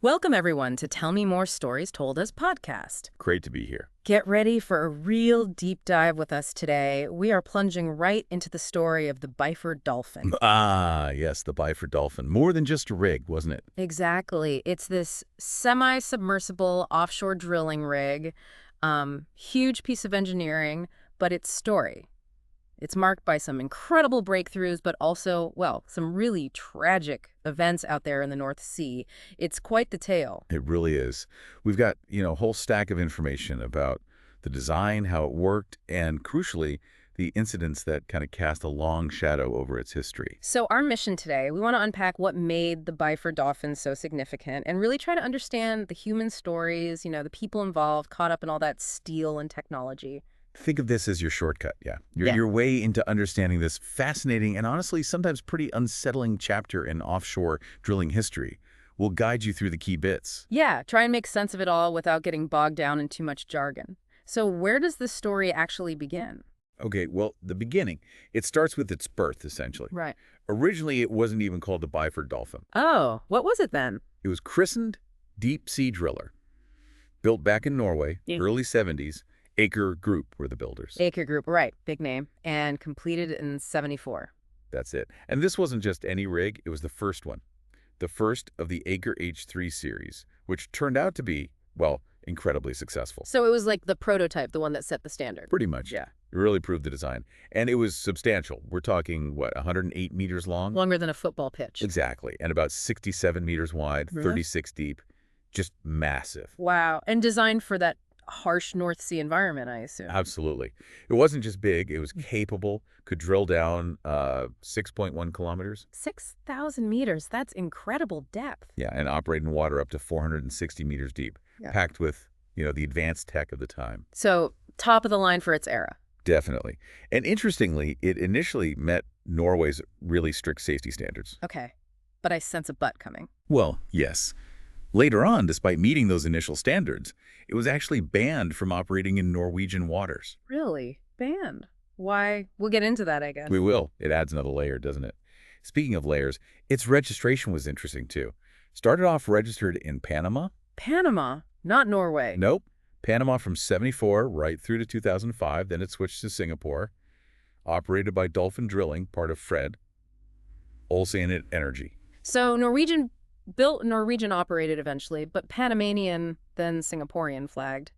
Welcome, everyone, to Tell Me More Stories Told Us podcast. Great to be here. Get ready for a real deep dive with us today. We are plunging right into the story of the Byford Dolphin. Ah, yes, the Byford Dolphin. More than just a rig, wasn't it? Exactly. It's this semi-submersible offshore drilling rig. Huge piece of engineering, but its story. It's marked by some incredible breakthroughs, but also, well, some really tragic events out there in the North Sea. It's quite the tale. It really is. We've got, a whole stack of information about the design, how it worked, and crucially, the incidents that kind of cast a long shadow over its history. So our mission today, we want to unpack what made the Byford Dolphin so significant and really try to understand the human stories, the people involved, caught up in all that steel and technology. Think of this as your shortcut, yeah. Yeah. Your way into understanding this fascinating and honestly sometimes pretty unsettling chapter in offshore drilling history. We'll guide you through the key bits. Yeah, try and make sense of it all without getting bogged down in too much jargon. So where does this story actually begin? Okay, well, the beginning. It starts with its birth, essentially. Right. Originally, it wasn't even called the Byford Dolphin. Oh, what was it then? It was christened Deep Sea Driller. Built back in Norway, Yeah. early 70s, Aker Group were the builders. Aker Group, right, big name, and completed in '74. That's it. And this wasn't just any rig, it was the first one. The first of the Aker H3 series, which turned out to be, well, incredibly successful. So it was like the prototype, the one that set the standard. Pretty much. Yeah. It really proved the design. And it was substantial. We're talking, 108 meters long? Longer than a football pitch. Exactly. And about 67 meters wide, Really? 36 deep. Just massive. Wow, and designed for that harsh North Sea environment, I assume. Absolutely. It wasn't just big, it was capable, could drill down 6.1 kilometers. 6,000 meters, that's incredible depth. Yeah, and operate in water up to 460 meters deep, Yeah. packed with, the advanced tech of the time. So top of the line for its era. Definitely. And interestingly, it initially met Norway's really strict safety standards. Okay, but I sense a but coming. Well, yes. Later on, despite meeting those initial standards, it was actually banned from operating in Norwegian waters. Really? Banned? Why? We'll get into that, I guess. We will. It adds another layer, doesn't it? Speaking of layers, its registration was interesting, too. Started off registered in Panama. Panama, not Norway. Nope. Panama from 74 right through to 2005. Then it switched to Singapore. Operated by Dolphin Drilling, part of Fred. Olsen Energy. So Norwegian built, Norwegian operated eventually, but Panamanian, then Singaporean flagged.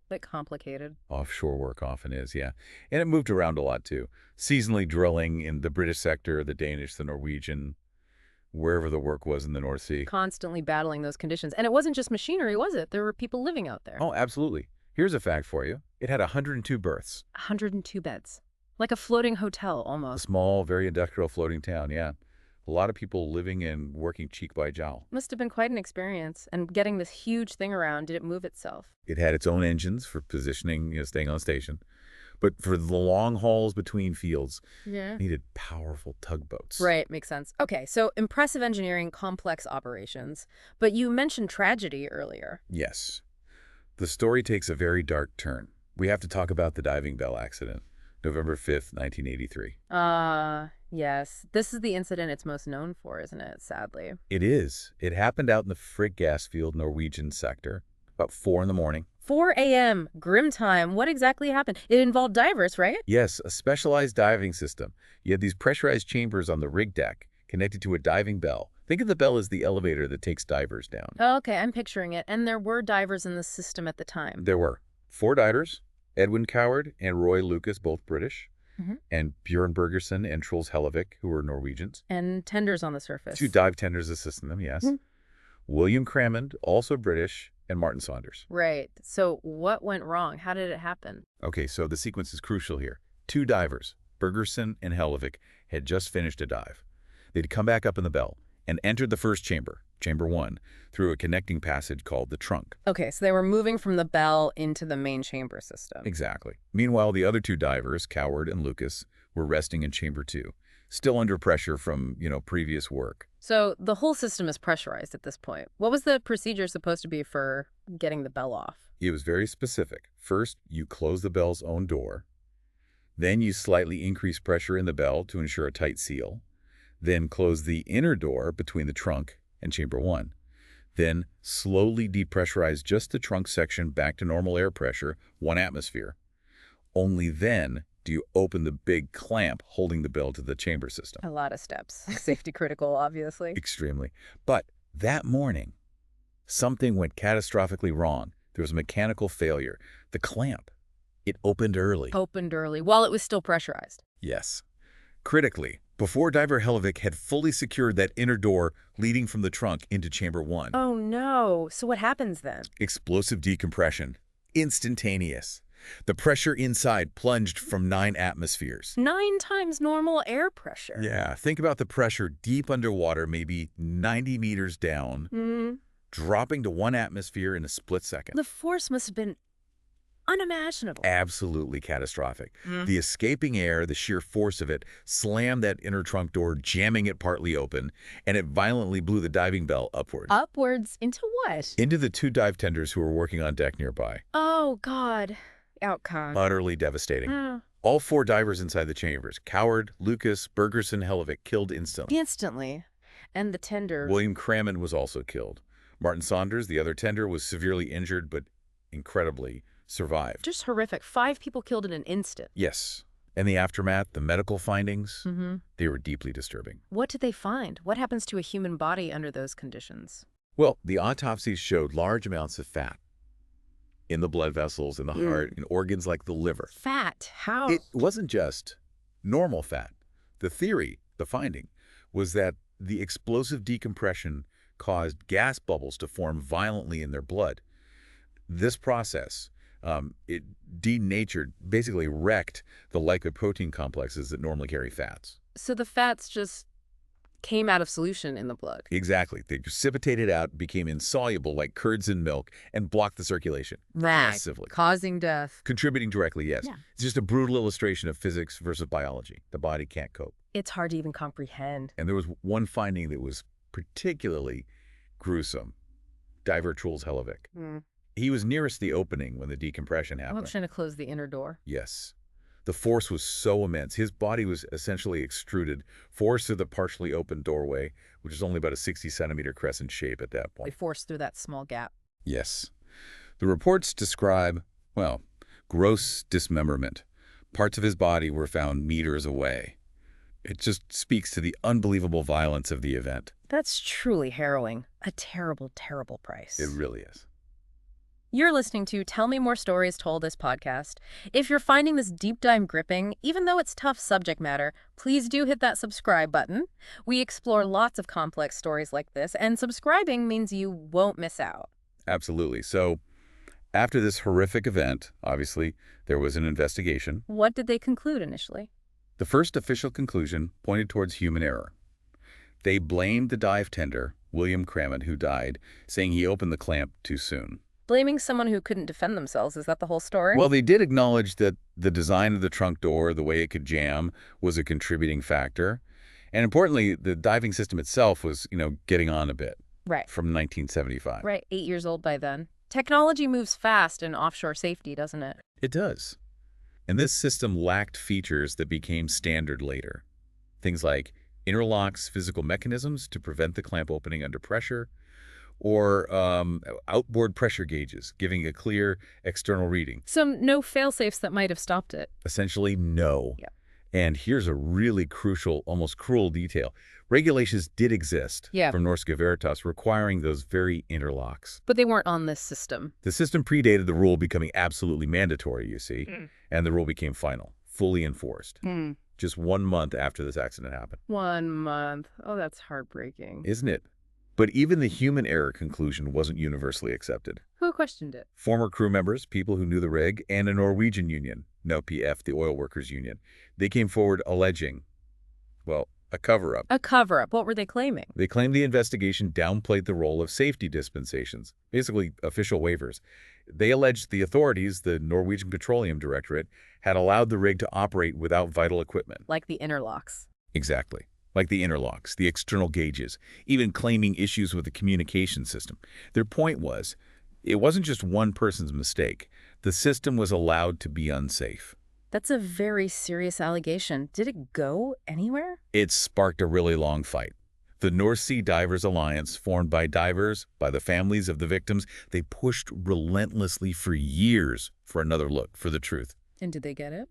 Bit complicated. Offshore work often is, yeah. And it moved around a lot, too. Seasonally drilling in the British sector, the Danish, the Norwegian, wherever the work was in the North Sea. Constantly battling those conditions. And it wasn't just machinery, was it? There were people living out there. Oh, absolutely. Here's a fact for you. It had 102 berths. 102 beds. Like a floating hotel, A almost. small, very industrial floating town, yeah. A lot of people living and working cheek by jowl. Must have been quite an experience. And getting this huge thing around, did it move itself? It had its own engines for positioning, staying on station. But for the long hauls between fields, Yeah. needed powerful tugboats. Right, makes sense. Okay, so impressive engineering, complex operations. But you mentioned tragedy earlier. Yes. The story takes a very dark turn. We have to talk about the diving bell accident, November 5th, 1983. Yes. This is the incident it's most known for, isn't it, sadly? It is. It happened out in the Frigg gas field Norwegian sector, about 4 in the morning. 4 a.m., grim time. What exactly happened? It involved divers, right? Yes, a specialized diving system. You had these pressurized chambers on the rig deck connected to a diving bell. Think of the bell as the elevator that takes divers down. Oh, okay, I'm picturing it. And there were divers in the system at the time. There were 4 divers, Edwin Coward and Roy Lucas, both British, Mhm. and Bjørn Bergersen and Truls Hellevik, who were Norwegians. And tenders on the surface. 2 dive tenders assisting them, yes. Mhm. William Crammond, also British, and Martin Saunders. Right. So what went wrong? How did it happen? Okay, so the sequence is crucial here. 2 divers, Bergersen and Hellevik, had just finished a dive. They'd come back up in the bell and entered the first chamber, chamber 1, through a connecting passage called the trunk. Okay, so they were moving from the bell into the main chamber system. Exactly. Meanwhile, the other 2 divers, Coward and Lucas, were resting in chamber 2, still under pressure from, previous work. So the whole system is pressurized at this point. What was the procedure supposed to be for getting the bell off? It was very specific. First, you close the bell's own door. Then you slightly increase pressure in the bell to ensure a tight seal. Then close the inner door between the trunk and chamber 1. then slowly depressurize just the trunk section back to normal air pressure, 1 atmosphere. Only then do you open the big clamp holding the bell to the chamber system. A lot of steps. Safety critical, obviously. Extremely. But that morning, something went catastrophically wrong. There was a mechanical failure. The clamp, it opened early. Opened early, while it was still pressurized. Yes. Critically, before diver Helvik had fully secured that inner door leading from the trunk into chamber 1. Oh no. So what happens then? Explosive decompression. Instantaneous. The pressure inside plunged from 9 atmospheres. 9 times normal air pressure. Yeah, think about the pressure deep underwater, maybe 90 meters down, dropping to 1 atmosphere in a split second. The force must have been unimaginable. Absolutely catastrophic. The escaping air, the sheer force of it, slammed that inner trunk door, jamming it partly open, and it violently blew the diving bell upward. Upwards into what? Into the 2 dive tenders who were working on deck nearby. Oh, God. Outcome. Utterly devastating. All 4 divers inside the chambers, Coward, Lucas, Bergerson, Helvik, killed instantly. Instantly. And the tender. William Crammond was also killed. Martin Saunders, the other tender, was severely injured, but incredibly survived. Just horrific. 5 people killed in an instant. Yes. And the aftermath, the medical findings, they were deeply disturbing. What did they find? What happens to a human body under those conditions? Well, the autopsies showed large amounts of fat in the blood vessels, in the heart, in organs like the liver. Fat? How? It wasn't just normal fat. The theory, the finding, was that the explosive decompression caused gas bubbles to form violently in their blood. This process, it denatured, basically wrecked the lipoprotein complexes that normally carry fats. So the fats just came out of solution in the blood. Exactly. They precipitated out, became insoluble like curds in milk, and blocked the circulation massively. Causing death. Contributing directly, yes. Yeah. It's just a brutal illustration of physics versus biology. The body can't cope. It's hard to even comprehend. And there was one finding that was particularly gruesome. Diver Truls Helvik. He was nearest the opening when the decompression happened. I'm trying to close the inner door. Yes. The force was so immense. His body was essentially extruded, forced through the partially open doorway, which is only about a 60-centimeter crescent shape at that They point. forced through that small gap. Yes. The reports describe, well, gross dismemberment. Parts of his body were found meters away. It just speaks to the unbelievable violence of the event. That's truly harrowing. A terrible, terrible price. It really is. You're listening to Tell Me More Stories Told This podcast. If you're finding this deep dive gripping, even though it's tough subject matter, please do hit that subscribe button. We explore lots of complex stories like this, and subscribing means you won't miss out. Absolutely. So after this horrific event, obviously, there was an investigation. What did they conclude initially? The first official conclusion pointed towards human error. They blamed the dive tender, William Crammond, who died, saying he opened the clamp too soon. Blaming someone who couldn't defend themselves, is that the whole story? Well, they did acknowledge that the design of the trunk door, the way it could jam, was a contributing factor. And importantly, the diving system itself was, getting on a bit. Right. From 1975. Right, 8 years old by then. Technology moves fast in offshore safety, doesn't it? It does. And this system lacked features that became standard later. Things like interlocks physical mechanisms to prevent the clamp opening under pressure, or outboard pressure gauges, giving a clear external reading. So no fail-safes that might have stopped it. Essentially, no. Yeah. And here's a really crucial, almost cruel detail. Regulations did exist from Norske Veritas requiring those very interlocks. But they weren't on this system. The system predated the rule becoming absolutely mandatory, you see, and the rule became final, fully enforced. Just 1 month after this accident happened. 1 month. Oh, that's heartbreaking. Isn't it? But even the human error conclusion wasn't universally accepted. Who questioned it? Former crew members, people who knew the rig, and a Norwegian union, NOPF, the oil workers union. They came forward alleging, well, a cover-up. A cover-up. What were they claiming? They claimed the investigation downplayed the role of safety dispensations, basically official waivers. They alleged the authorities, the Norwegian Petroleum Directorate, had allowed the rig to operate without vital equipment. Like the interlocks. Exactly. Like the interlocks, the external gauges, even claiming issues with the communication system. Their point was, it wasn't just one person's mistake. The system was allowed to be unsafe. That's a very serious allegation. Did it go anywhere? It sparked a really long fight. The North Sea Divers Alliance, formed by divers, by the families of the victims, they pushed relentlessly for years for another look, for the truth. And did they get it?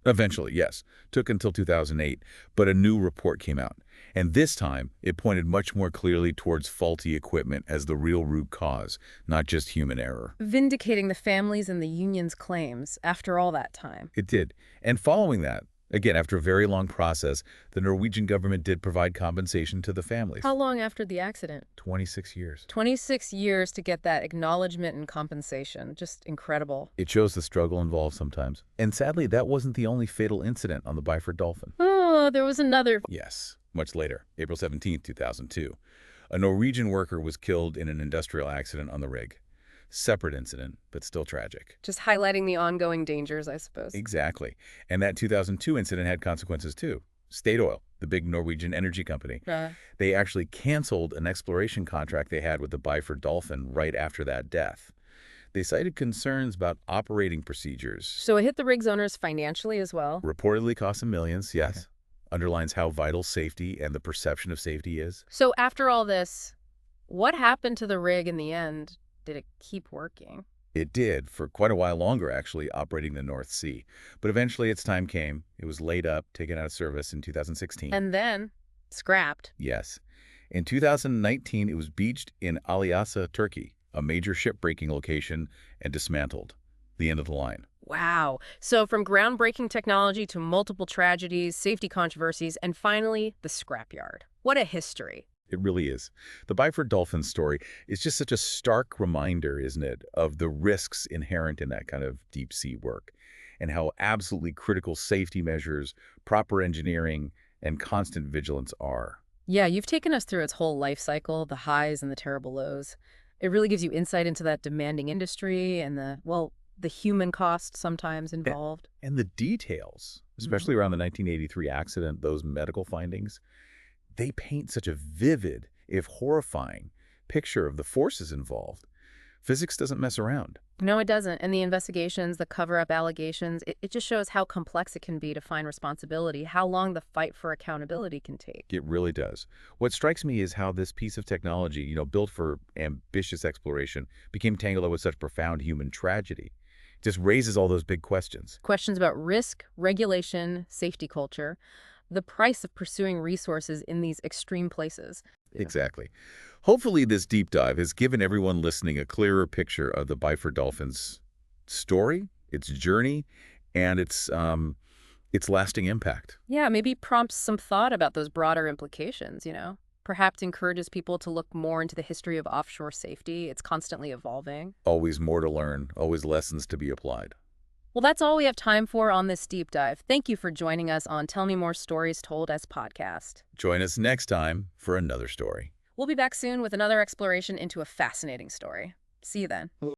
Eventually, yes. Took until 2008, but a new report came out. And this time, it pointed much more clearly towards faulty equipment as the real root cause, not just human error. Vindicating the families and the union's claims after all that time. It did. And following that, again, after a very long process, the Norwegian government did provide compensation to the families. How long after the accident? 26 years. 26 years to get that acknowledgement and compensation. Just incredible. It shows the struggle involved sometimes. And sadly, that wasn't the only fatal incident on the Byford Dolphin. Oh, there was another. Yes, much later, April 17, 2002. A Norwegian worker was killed in an industrial accident on the rig. Separate incident, but still tragic. Just highlighting the ongoing dangers, I suppose. Exactly. And that 2002 incident had consequences too. Statoil, the big Norwegian energy company, they actually canceled an exploration contract they had with the Byford Dolphin right after that death. They cited concerns about operating procedures. So it hit the rig's owners financially as well? Reportedly cost them millions, yes. Okay. Underlines how vital safety and the perception of safety is. So after all this, what happened to the rig in the end? Did it keep working? It did, for quite a while longer, actually, operating the North Sea. But eventually its time came. It was laid up, taken out of service in 2016. And then scrapped. Yes. In 2019, it was beached in Alyasa, Turkey, a major shipbreaking location, and dismantled. The end of the line. Wow. So from groundbreaking technology to multiple tragedies, safety controversies, and finally, the scrapyard. What a history. It really is. The Byford Dolphin story is just such a stark reminder, isn't it, of the risks inherent in that kind of deep-sea work and how absolutely critical safety measures, proper engineering, and constant vigilance are. Yeah, you've taken us through its whole life cycle, the highs and the terrible lows. It really gives you insight into that demanding industry and the human cost sometimes involved. And the details, especially around the 1983 accident, those medical findings, they paint such a vivid, if horrifying, picture of the forces involved. Physics doesn't mess around. No, it doesn't. And the investigations, the cover-up allegations, it just shows how complex it can be to find responsibility, how long the fight for accountability can take. It really does. What strikes me is how this piece of technology, built for ambitious exploration, became tangled up with such profound human tragedy. It just raises all those big questions. Questions about risk, regulation, safety culture, the price of pursuing resources in these extreme places. Exactly. Hopefully this deep dive has given everyone listening a clearer picture of the Byford Dolphin's story, its journey, and its lasting impact. Yeah, maybe prompts some thought about those broader implications, Perhaps encourages people to look more into the history of offshore safety. It's constantly evolving. Always more to learn, always lessons to be applied. Well, that's all we have time for on this deep dive. Thank you for joining us on Tell Me More Stories Told as podcast. Join us next time for another story. We'll be back soon with another exploration into a fascinating story. See you then.